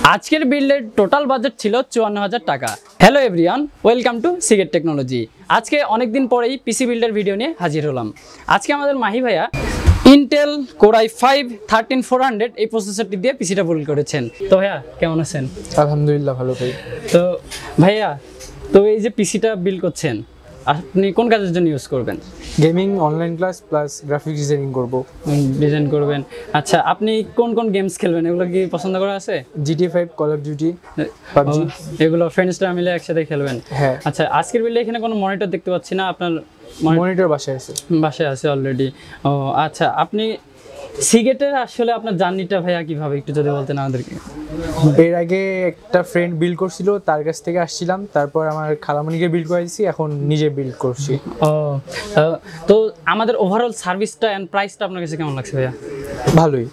আজকের বিল্ডের total budget ছিল ৫৪,০০০ টাকা। Hello everyone, welcome to Seagate technology. আজকে অনেকদিন পরেই পিসি বিল্ডের ভিডিও নিয়ে হাজির হলাম। আজকে আমাদের মাহি ভাইয়া ইন্টেল কোর i5 13400 এই প্রসেসরটি দিয়ে পিসিটা বিল্ড করেছেন। তো ভাইয়া কেমন আছেন? আলহামদুলিল্লাহ ভালো ভাই। তো ভাইয়া, তো এই যে পিসিটা বিল্ড করছেন, আপনি কোন কাজের জন্য ইউজ করবেন? Gaming, online class plus graphics designing করব। ডিজাইন করবেন। আচ্ছা, আপনি কোন কোন গেমস খেলবেন, এগুলো কি পছন্দ করা আছে? GTA 5, call of duty, PUBG, এগুলো ফ্রেন্ডসরা মিলে একসাথে খেলবেন? হ্যাঁ। আচ্ছা, আজকের বিল্ডে এখানে কোনো মনিটর দেখতে পাচ্ছি না, আপনার মনিটর বাসায় আছে? বাসায় আছে অলরেডি। ও আচ্ছা, আপনি সিগেটের আসলে আপনার জার্নিটা ভাইয়া কিভাবে একটু যদি বলতেন আমাদেরকে। এর আগে একটা ফ্রেন্ড বিল্ড করছিল, তার কাছ থেকে আসছিলাম, তারপর আমার খালামণিকে বিল্ড করাইছি, এখন নিজে বিল্ড করছি। ও, তো আমাদের ওভারঅল সার্ভিসটা এন্ড প্রাইসটা আপনার কাছে কেমন লাগছে ভাইয়া? ভালোই।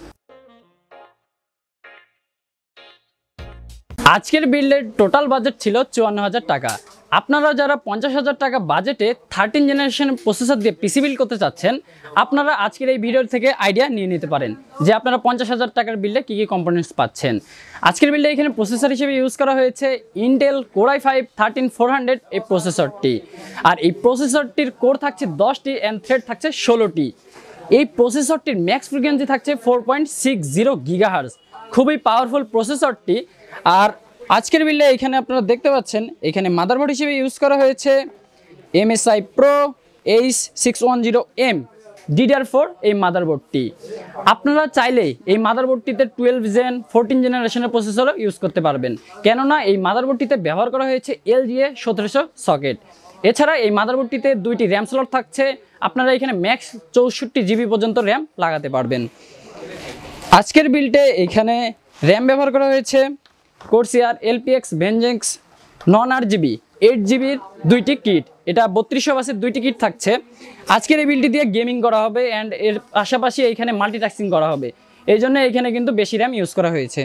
আজকের বিল্ডের টোটাল বাজেট ছিল ৫৪,০০০ টাকা। আপনারা যারা ৫০,০০০ টাকা বাজেটে 13 জেনারেশন প্রসেসর দিয়ে পিসি বিল্ড করতে চাচ্ছেন, আপনারা আজকের এই ভিডিও থেকে আইডিয়া নিয়ে নিতে পারেন যে আপনারা ৫০,০০০ টাকার বিল্ডে কী কী কম্পোনেন্টস পাচ্ছেন। আজকের বিল্ডে এখানে প্রসেসর হিসেবে ইউজ করা হয়েছে ইন্টেল কোর i5 13400 এই প্রসেসরটি। আর এই প্রসেসরটির কোর থাকছে 10টি অ্যান্ড থ্রেড থাকছে 16টি। এই প্রসেসরটির ম্যাক্স ফ্রিকোয়েন্সি থাকছে 4.60 গিগাহার্জ। খুবই পাওয়ারফুল প্রসেসরটি। আর আজকের বিল্ডে এখানে আপনারা দেখতে পাচ্ছেন, এখানে মাদারবোর্ড হিসেবে ইউজ করা হয়েছে MSI Pro H610M DDR4 এই মাদারবোর্ডটি। আপনারা চাইলে এই মাদারবোর্ডটিতে 12 জেন 14 জেনারেশনের প্রসেসরও ইউজ করতে পারবেন, কেননা এই মাদারবোর্ডটিতে ব্যবহার করা হয়েছে LGA 1700 সকেট। এছাড়া এই মাদারবোর্ডটিতে 2টি র্যাম স্লট থাকছে। আপনারা এখানে ম্যাক্স 64 জিবি পর্যন্ত র্যাম লাগাতে পারবেন। আজকের বিল্ডে এখানে র্যাম ব্যবহার করা হয়েছে কোরসিয়ার LPX ভেনজেন্স নন RGB 8 জিবির 2টি কিট। এটা 3200 বাসের 2টি কিট থাকছে। আজকের এই বিল্ডটি দিয়ে গেমিং করা হবে অ্যান্ড এর পাশাপাশি এইখানে মাল্টিটাস্কিং করা হবে, এই জন্য এখানে কিন্তু বেশি র্যাম ইউজ করা হয়েছে।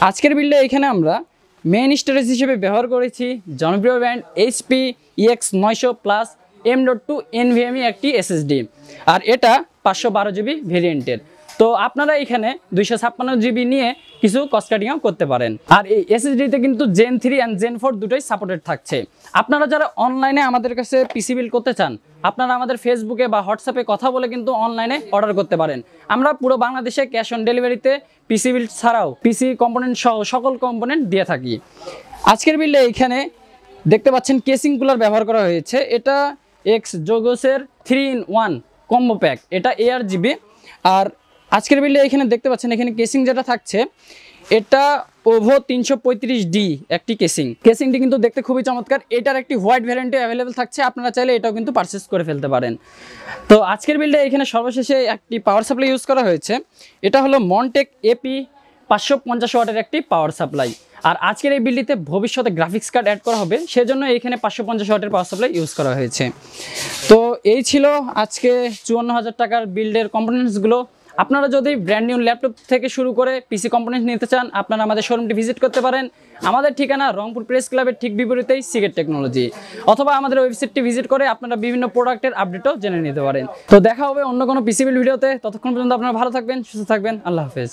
আজকের বিল্ডে এখানে আমরা মেইন স্টোরেজ হিসেবে ব্যবহার করেছি জনপ্রিয় brand HP EX 900 plus M.2 NVMe একটি SSD, আর এটা 512 জিবি ভেরিয়েন্টের। তো আপনারা এখানে 256 জিবি নিয়ে কিছু কস্ট কাটিংও করতে পারেন। আর এই SSDতে কিন্তু Gen 3 অ্যান্ড Gen 4 দুটোই সাপোর্টেড থাকছে। আপনারা যারা অনলাইনে আমাদের কাছে পিসি বিল্ড করতে চান, আপনারা আমাদের ফেসবুকে বা হোয়াটসঅ্যাপে কথা বলে কিন্তু অনলাইনে অর্ডার করতে পারেন। আমরা পুরো বাংলাদেশে ক্যাশ অন ডেলিভারিতে পিসি বিল্ড ছাড়াও পিসি কম্পোনেন্ট সহ সকল কম্পোনেন্ট দিয়ে থাকি। আজকের বিল্ডে এইখানে দেখতে পাচ্ছেন কেসিং কুলার ব্যবহার করা হয়েছে। এটা এক্স জোগোসের 3-in-1 কম্বো প্যাক, এটা ARGB। আর আজকের বিল্ডে এখানে দেখতে পাচ্ছেন এখানে কেসিং যেটা থাকছে, এটা ওভো 335D একটি কেসিংটি কিন্তু দেখতে খুবই চমৎকার। এটার একটি হোয়াইট ভ্যারিয়েন্টে অ্যাভেলেবেল থাকছে, আপনারা চাইলে এটাও কিন্তু পারচেস করে ফেলতে পারেন। তো আজকের বিল্ডে এখানে সর্বশেষে একটি পাওয়ার সাপ্লাই ইউজ করা হয়েছে। এটা হলো মনটেক AP 550 ওয়াটের একটি পাওয়ার সাপ্লাই। আর আজকের এই বিল্ডটিতে ভবিষ্যতে গ্রাফিক্স কার্ড অ্যাড করা হবে, সেজন্য এখানে 550 ওয়াটের পাওয়ার সাপ্লাই ইউজ করা হয়েছে। তো এই ছিল আজকে ৫৪,০০০ টাকার বিল্ডের কম্পোনেন্টসগুলো। আপনারা যদি ব্র্যান্ড নিউ ল্যাপটপ থেকে শুরু করে পিসি কম্পোনেন্ট নিতে চান, আপনারা আমাদের শোরুমটি ভিজিট করতে পারেন। আমাদের ঠিকানা রংপুর প্রেস ক্লাবের ঠিক বিপরীতেই সিগেট টেকনোলজি, অথবা আমাদের ওয়েবসাইটটি ভিজিট করে আপনারা বিভিন্ন প্রোডাক্টের আপডেটও জেনে নিতে পারেন। তো দেখা হবে অন্য কোনো পিসি বিল্ড ভিডিওতে। ততক্ষণ পর্যন্ত আপনারা ভালো থাকবেন, সুস্থ থাকবেন। আল্লাহ হাফেজ।